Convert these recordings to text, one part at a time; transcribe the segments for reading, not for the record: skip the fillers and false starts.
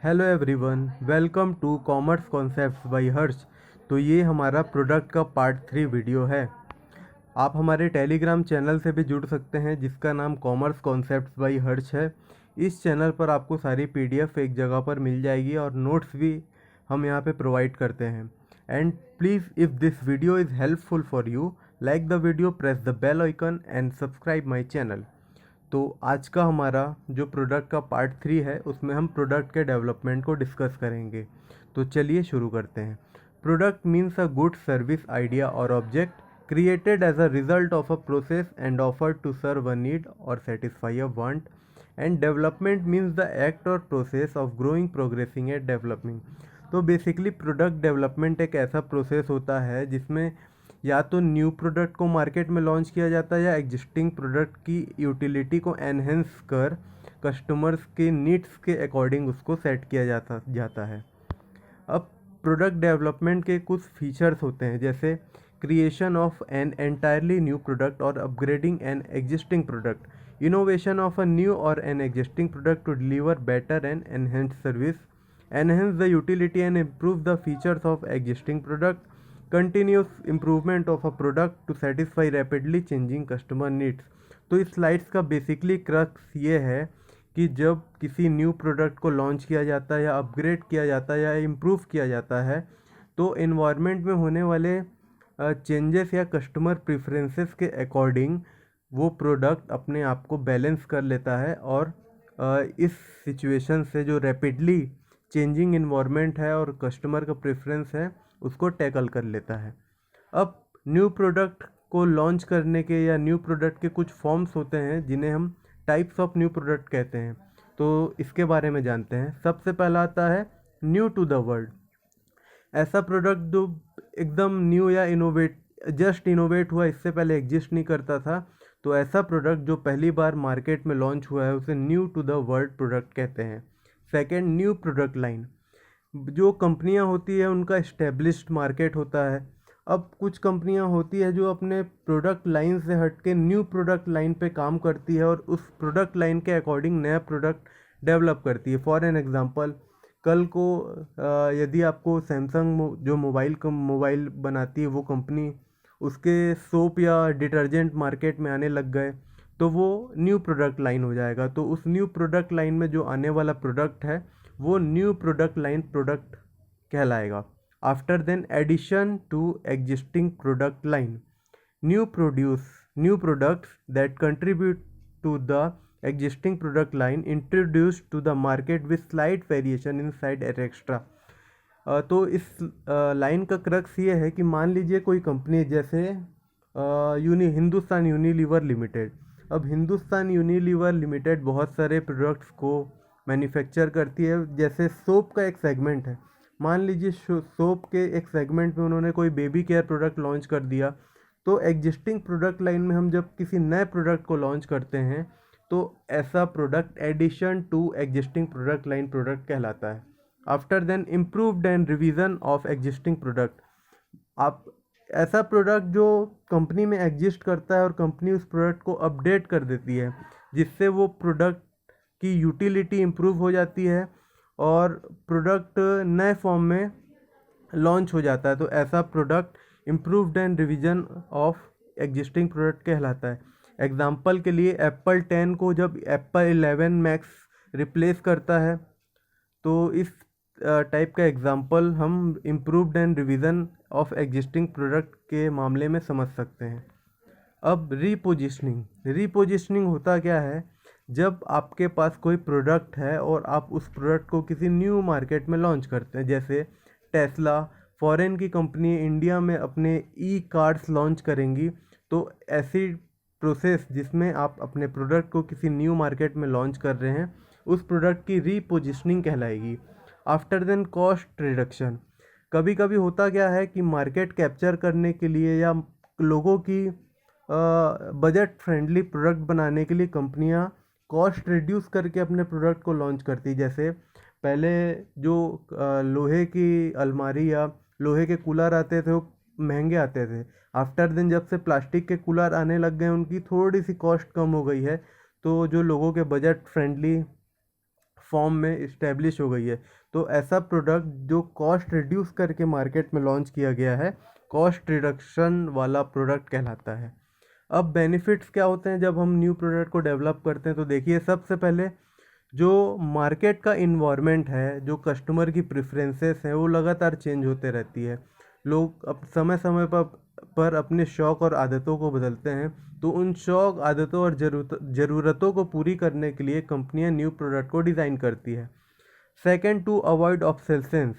Hello everyone, welcome to commerce concepts by Harsh. तो ये हमारा प्रोडक्ट का पार्ट 3 वीडियो है। आप हमारे टेलीग्राम चैनल से भी जुड़ सकते हैं जिसका नाम कॉमर्स कॉन्सेप्ट्स बाय हर्ष है। इस चैनल पर आपको सारी पीडीएफ एक जगह पर मिल जाएगी और नोट्स भी हम यहाँ पे प्रोवाइड करते हैं। And please if this video is helpful for you, like the video, press the bell icon and subscribe my channel. तो आज का हमारा जो प्रोडक्ट का पार्ट 3 है उसमें हम प्रोडक्ट के डेवलपमेंट को डिस्कस करेंगे। तो चलिए शुरू करते हैं। Product means a good service, idea और object created as a result of a process and offered to serve a need or satisfy a want. And development means the act or process of growing, progressing and developing. तो basically product development एक ऐसा process होता है जिसमें या तो new product को market में लॉन्च किया जाता है या एग्जिस्टिंग प्रोडक्ट की यूटिलिटी को एनहेंस कर कस्टमर्स के नीड्स के अकॉर्डिंग उसको सेट किया जाता है। अब प्रोडक्ट डेवलपमेंट के कुछ फीचर्स होते हैं जैसे creation of an entirely new product और upgrading an existing product, innovation of a new और an existing product to deliver better and enhance service, enhance the utility and improve the features of existing product, continuous improvement of a product to satisfy rapidly changing customer needs. तो इस slides का basically crux ये है कि जब किसी new product को launch किया जाता है या अपग्रेड किया जाता है या इम्प्रूव किया जाता है तो इन्वायरमेंट में होने वाले चेंजेस या कस्टमर प्रेफरेंसेस के अकॉर्डिंग वो प्रोडक्ट अपने आप को बैलेंस कर लेता है और इस सिचुएशन से जो रैपिडली चेंजिंग इन्वायरमेंट है और कस्टमर का प्रेफरेंस है उसको टैकल कर लेता है। अब न्यू प्रोडक्ट को लॉन्च करने के या न्यू प्रोडक्ट के कुछ फॉर्म्स होते हैं जिन्हें हम टाइप्स ऑफ न्यू प्रोडक्ट कहते हैं। तो इसके बारे में जानते हैं। सबसे पहला आता है न्यू टू द वर्ल्ड। ऐसा प्रोडक्ट जो एकदम न्यू या जस्ट इनोवेट हुआ, इससे पहले एग्जिस्ट नहीं करता था, तो ऐसा प्रोडक्ट जो पहली बार मार्केट में लॉन्च हुआ है उसे new to the world product कहते हैं। Second, new product line. जो कंपनियां होती है उनका इस्टेब्लिश्ड मार्केट होता है। अब कुछ कंपनियां होती है जो अपने प्रोडक्ट लाइन से हट के न्यू प्रोडक्ट लाइन पे काम करती है और उस प्रोडक्ट लाइन के अकॉर्डिंग नया प्रोडक्ट डेवलप करती है। फॉर एन एग्जांपल, कल को यदि आपको सैमसंग जो मोबाइल बनाती है वो कंपनी, उसके सोप या डिटर्जेंट मार्केट में आने लग गए तो वो न्यू प्रोडक्ट लाइन हो जाएगा। तो उस न्यू प्रोडक्ट लाइन में जो आने वाला प्रोडक्ट है वो न्यू प्रोडक्ट लाइन प्रोडक्ट कहलाएगा। After then addition to existing product line, new products that contribute to the existing product line introduced to the market with slight variation in side extra। तो इस line का crux ये है कि मान लीजिए कोई कंपनी जैसे हिंदुस्तान यूनिलीवर लिमिटेड। अब हिंदुस्तान यूनिलीवर लिमिटेड बहुत सारे प्रोडक्ट्स को मैन्युफैक्चर करती है। जैसे सोप का एक सेगमेंट है, मान लीजिए सोप के एक सेगमेंट में उन्होंने कोई बेबी केयर प्रोडक्ट लॉन्च कर दिया। तो एग्जिस्टिंग प्रोडक्ट लाइन में हम जब किसी नए प्रोडक्ट को लॉन्च करते हैं तो ऐसा product addition to existing product line product कहलाता है। After then improved and revision of existing product. आप ऐसा प्रोडक्ट जो कंपनी में एग्जिस्ट करता है और कंपनी उस प्रोडक्ट को अपडेट कर देती है जिससे वो प्रोडक्ट की यूटिलिटी इम्प्रूव हो जाती है और प्रोडक्ट नए फॉर्म में लॉन्च हो जाता है। तो ऐसा product improved and revision of existing product कहलाता है। एग्जाम्पल के लिए एप्पल 10 को जब एप्पल 11 मैक्स रिप्लेस करता है तो इस टाइप का एग्जाम्पल हम improved and revision of existing product के मामले में समझ सकते हैं। अब रीपोजिशनिंग होता क्या है? जब आपके पास कोई प्रोडक्ट है और आप उस प्रोडक्ट को किसी न्यू मार्केट में लॉन्च करते हैं। जैसे टेस्ला फॉरेन की कंपनी इंडिया में अपने ई कार्स लॉन्च करेंगी, तो ऐसी प्रोसेस जिसमें आप अपने प्रोडक्ट को किसी न्यू मार्केट में लॉन्च कर रहे हैं उस प्रोडक्ट की रीपोजिशनिंग कहलाएगी। After then cost reduction. कभी कभी होता क्या है कि मार्केट कैप्चर करने के लिए या लोगों की बजट फ्रेंडली प्रोडक्ट बनाने के लिए कंपनियां कॉस्ट रिड्यूस करके अपने प्रोडक्ट को लॉन्च करती। जैसे पहले जो लोहे की अलमारी या लोहे के कूलर आते थे वो महंगे आते थे। आफ्टर देन जब से प्लास्टिक के कूलर आने लग गए उनकी थोड़ी सी कॉस्ट कम हो गई है। तो जो लोगों के बजट फ्रेंडली फॉर्म में इस्टेब्लिश हो गई है। तो ऐसा प्रोडक्ट जो कॉस्ट रिड्यूस करके मार्केट में लॉन्च किया गया है, कॉस्ट रिडक्शन वाला प्रोडक्ट कहलाता है। अब बेनिफिट्स क्या होते हैं जब हम न्यू प्रोडक्ट को डेवलप करते हैं? तो देखिए, सबसे पहले जो मार्केट का इन्वायरमेंट है, जो कस्टमर की प्रेफरेंसेस हैं, वो लगातार चेंज होते रहती है। लोग अब समय समय पर अपने शौक़ और आदतों को बदलते हैं। तो उन शौक़, आदतों और ज़रूरतों को पूरी करने के लिए कंपनियां न्यू प्रोडक्ट को डिज़ाइन करती है। Second, to avoid obsolescence.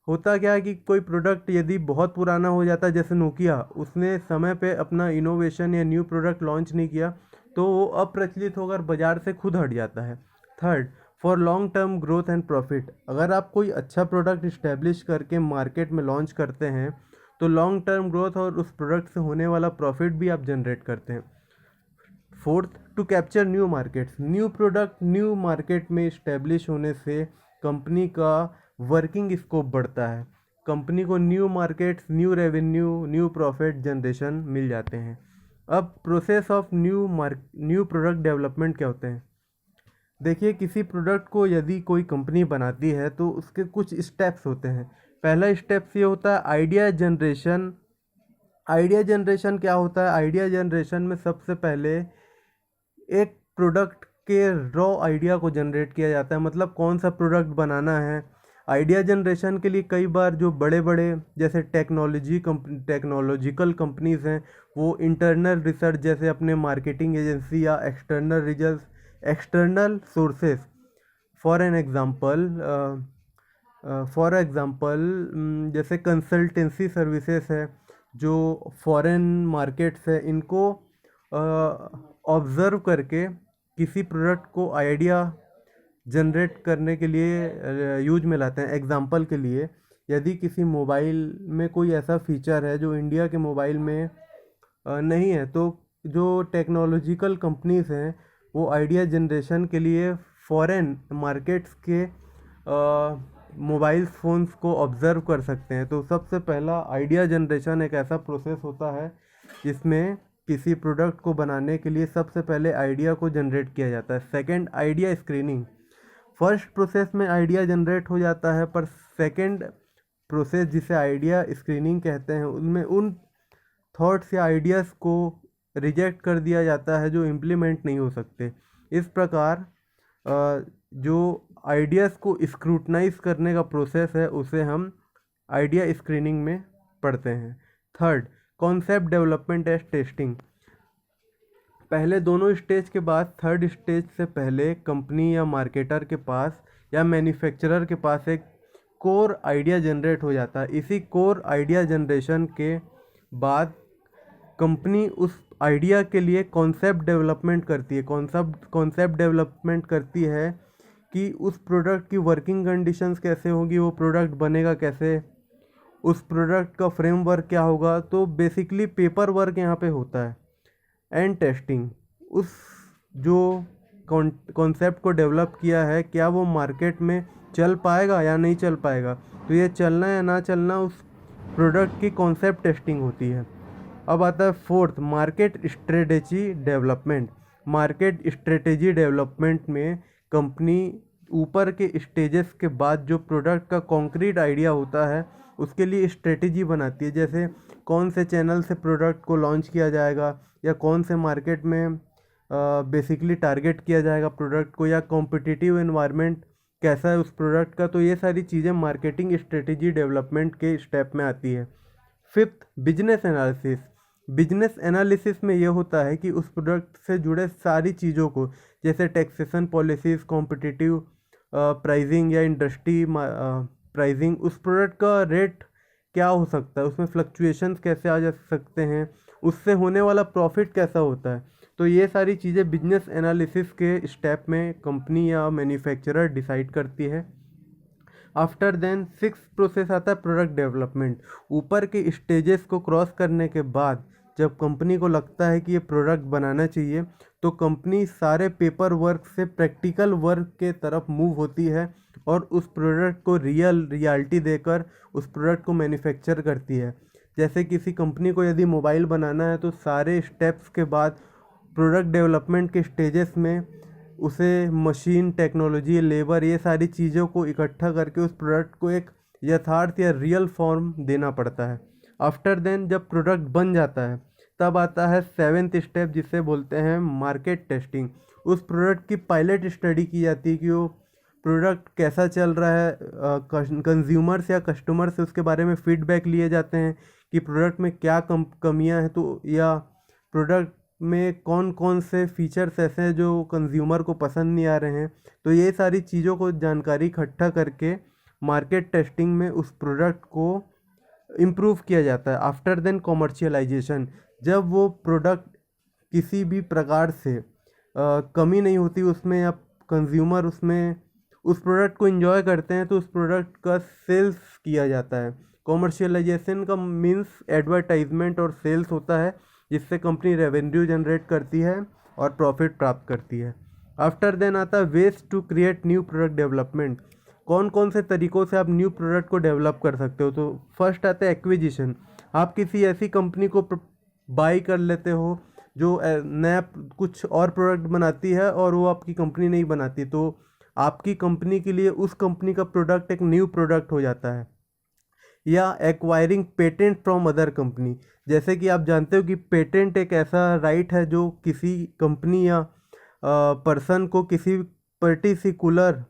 होता क्या है कि कोई प्रोडक्ट यदि बहुत पुराना हो जाता है, जैसे नोकिया, उसने समय पे अपना इनोवेशन या न्यू प्रोडक्ट लॉन्च नहीं किया, तो वो अप्रचलित होकर बाज़ार से खुद हट जाता है। Third, for long term growth and profit. अगर आप कोई अच्छा प्रोडक्ट इस्टेब्लिश करके मार्केट में लॉन्च करते हैं, तो लॉन्ग टर्म ग्रोथ और उस प्रोडक्ट से होने वाला प्रॉफिट भी आप जनरेट करते हैं। Fourth, to capture new markets. New product new market में इस्टेब्लिश होने से कंपनी का वर्किंग स्कोप बढ़ता है। कंपनी को new markets, new revenue, new profit generation मिल जाते हैं। अब process of new product development क्या होते हैं? देखिए, किसी प्रोडक्ट को यदि कोई कंपनी बनाती है तो उसके कुछ स्टेप्स होते हैं। पहला स्टेप्स ये होता है आइडिया जनरेशन। आइडिया जनरेशन क्या होता है? आइडिया जनरेशन में सबसे पहले एक प्रोडक्ट के रॉ आइडिया को जनरेट किया जाता है, मतलब कौन सा प्रोडक्ट बनाना है। आइडिया जनरेशन के लिए कई बार जो बड़े बड़े जैसे टेक्नोलॉजिकल कंपनीज़ हैं, वो इंटरनल रिसर्च जैसे अपने मार्केटिंग एजेंसी या एक्सटर्नल सोर्सेस, फॉर एग्ज़ाम्पल जैसे कंसल्टेंसी सर्विसेज है, जो फॉरेन मार्केट्स है, इनको ऑब्ज़र्व करके किसी प्रोडक्ट को आइडिया जनरेट करने के लिए यूज में लाते हैं। एग्ज़ाम्पल के लिए, यदि किसी मोबाइल में कोई ऐसा फीचर है जो इंडिया के मोबाइल में नहीं है, तो जो टेक्नोलॉजिकल कंपनीज़ हैं वो आइडिया जनरेशन के लिए फॉरेन मार्केट्स के मोबाइल फ़ोन्स को ऑब्ज़र्व कर सकते हैं। तो सबसे पहला आइडिया जनरेशन एक ऐसा प्रोसेस होता है जिसमें किसी प्रोडक्ट को बनाने के लिए सबसे पहले आइडिया को जनरेट किया जाता है। Second, idea screening. First process में आइडिया जनरेट हो जाता है, पर सेकंड प्रोसेस जिसे आइडिया स्क्रीनिंग कहते हैं, उनमें उन थॉट्स या आइडियाज़ को रिजेक्ट कर दिया जाता है जो इम्प्लीमेंट नहीं हो सकते। इस प्रकार जो आइडियाज़ को स्क्रूटनाइज करने का प्रोसेस है उसे हम आइडिया स्क्रीनिंग में पढ़ते हैं। Third, concept development and testing. पहले दोनों स्टेज के बाद थर्ड स्टेज से पहले कंपनी या मार्केटर के पास या मैन्युफैक्चरर के पास एक कोर आइडिया जनरेट हो जाता है। इसी कोर आइडिया जनरेशन के बाद कंपनी उस आइडिया के लिए कॉन्सेप्ट डेवलपमेंट करती है। कॉन्सेप्ट डेवलपमेंट करती है कि उस प्रोडक्ट की वर्किंग कंडीशंस कैसे होगी, वो प्रोडक्ट बनेगा कैसे, उस प्रोडक्ट का फ्रेमवर्क क्या होगा। तो बेसिकली पेपर वर्क यहाँ पे होता है। एंड टेस्टिंग, उस जो कॉन्सेप्ट को डेवलप किया है, क्या वो मार्केट में चल पाएगा या नहीं चल पाएगा। तो ये चलना या ना चलना, उस प्रोडक्ट की कॉन्सेप्ट टेस्टिंग होती है। अब आता है fourth, market strategy development. Market strategy development में कंपनी ऊपर के स्टेजेस के बाद जो प्रोडक्ट का कॉन्क्रीट आइडिया होता है उसके लिए स्ट्रेटेजी बनाती है। जैसे कौन से चैनल से प्रोडक्ट को लॉन्च किया जाएगा, या कौन से मार्केट में बेसिकली टारगेट किया जाएगा प्रोडक्ट को, या कॉम्पिटिटिव एनवायरनमेंट कैसा है उस प्रोडक्ट का। तो ये सारी चीज़ें मार्केटिंग स्ट्रेटेजी डेवलपमेंट के स्टेप में आती है। Fifth, business analysis. Business analysis में ये होता है कि उस प्रोडक्ट से जुड़े सारी चीज़ों को, जैसे टैक्सेशन पॉलिसीज़, कॉम्पिटिटिव प्राइसिंग या इंडस्ट्री प्राइसिंग, उस प्रोडक्ट का रेट क्या हो सकता है, उसमें फ्लक्चुएशंस कैसे आ जा सकते हैं, उससे होने वाला प्रॉफिट कैसा होता है। तो ये सारी चीज़ें बिजनेस एनालिसिस के स्टेप में कंपनी या मैन्युफैक्चरर डिसाइड करती है। आफ्टर देन सिक्स प्रोसेस आता है प्रोडक्ट डेवलपमेंट। ऊपर के स्टेजेस को क्रॉस करने के बाद जब कंपनी को लगता है कि ये प्रोडक्ट बनाना चाहिए, तो कंपनी सारे पेपर वर्क से प्रैक्टिकल वर्क के तरफ मूव होती है और उस प्रोडक्ट को रियलिटी देकर उस प्रोडक्ट को मैन्युफैक्चर करती है। जैसे किसी कंपनी को यदि मोबाइल बनाना है, तो सारे स्टेप्स के बाद प्रोडक्ट डेवलपमेंट के स्टेजेस में उसे मशीन, टेक्नोलॉजी, लेबर, ये सारी चीज़ों को इकट्ठा करके उस प्रोडक्ट को एक यथार्थ या रियल फॉर्म देना पड़ता है। आफ्टर देन जब प्रोडक्ट बन जाता है तब आता है सेवेंथ स्टेप, जिसे बोलते हैं मार्केट टेस्टिंग। उस प्रोडक्ट की पायलट स्टडी की जाती है कि वो प्रोडक्ट कैसा चल रहा है, कंज्यूमर्स या कस्टमर से उसके बारे में फीडबैक लिए जाते हैं कि प्रोडक्ट में क्या कमियां हैं, तो या प्रोडक्ट में कौन कौन से फीचर्स ऐसे हैं जो कंज्यूमर को पसंद नहीं आ रहे हैं। तो ये सारी चीज़ों को जानकारी इकट्ठा करके मार्केट टेस्टिंग में उस प्रोडक्ट को इम्प्रूव किया जाता है। आफ्टर देन कॉमर्शियलाइजेशन, जब वो प्रोडक्ट किसी भी प्रकार से कमी नहीं होती उसमें, या कंज्यूमर उसमें उस प्रोडक्ट को एंजॉय करते हैं, तो उस प्रोडक्ट का सेल्स किया जाता है। कॉमर्शियलाइजेशन का मीन्स एडवर्टाइजमेंट और सेल्स होता है, जिससे कंपनी रेवेन्यू जनरेट करती है और प्रॉफिट प्राप्त करती है। आफ्टर देन आता है ways to create new product development. कौन कौन से तरीक़ों से आप न्यू प्रोडक्ट को डेवलप कर सकते हो। तो फर्स्ट आता है एक्विजिशन। आप किसी ऐसी कंपनी को बाई कर लेते हो जो नया कुछ और प्रोडक्ट बनाती है और वो आपकी कंपनी नहीं बनाती, तो आपकी कंपनी के लिए उस कंपनी का प्रोडक्ट एक न्यू प्रोडक्ट हो जाता है। या acquiring patent from other company, जैसे कि आप जानते हो कि पेटेंट एक ऐसा राइट है जो किसी कंपनी या पर्सन को किसी पर्टिकुलर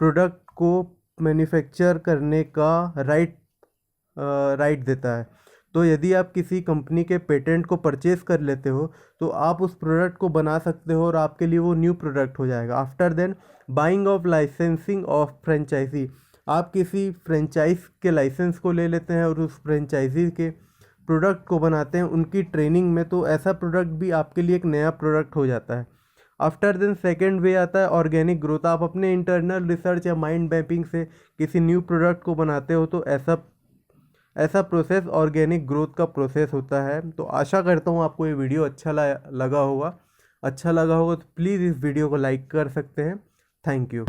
प्रोडक्ट को मैन्युफैक्चर करने का राइट देता है। तो यदि आप किसी कंपनी के पेटेंट को परचेज कर लेते हो तो आप उस प्रोडक्ट को बना सकते हो और आपके लिए वो न्यू प्रोडक्ट हो जाएगा। After then buying of licensing of franchisee, आप किसी फ्रेंचाइज के लाइसेंस को ले लेते हैं और उस फ्रेंचाइजी के प्रोडक्ट को बनाते हैं उनकी ट्रेनिंग में, तो ऐसा प्रोडक्ट भी आपके लिए एक नया प्रोडक्ट हो जाता है। आफ्टर देन सेकेंड वे आता है ऑर्गेनिक ग्रोथ। आप अपने इंटरनल रिसर्च या माइंड मैपिंग से किसी न्यू प्रोडक्ट को बनाते हो, तो ऐसा प्रोसेस ऑर्गेनिक ग्रोथ का प्रोसेस होता है। तो आशा करता हूँ आपको ये वीडियो लगा होगा तो प्लीज़ इस वीडियो को लाइक कर सकते हैं। Thank you.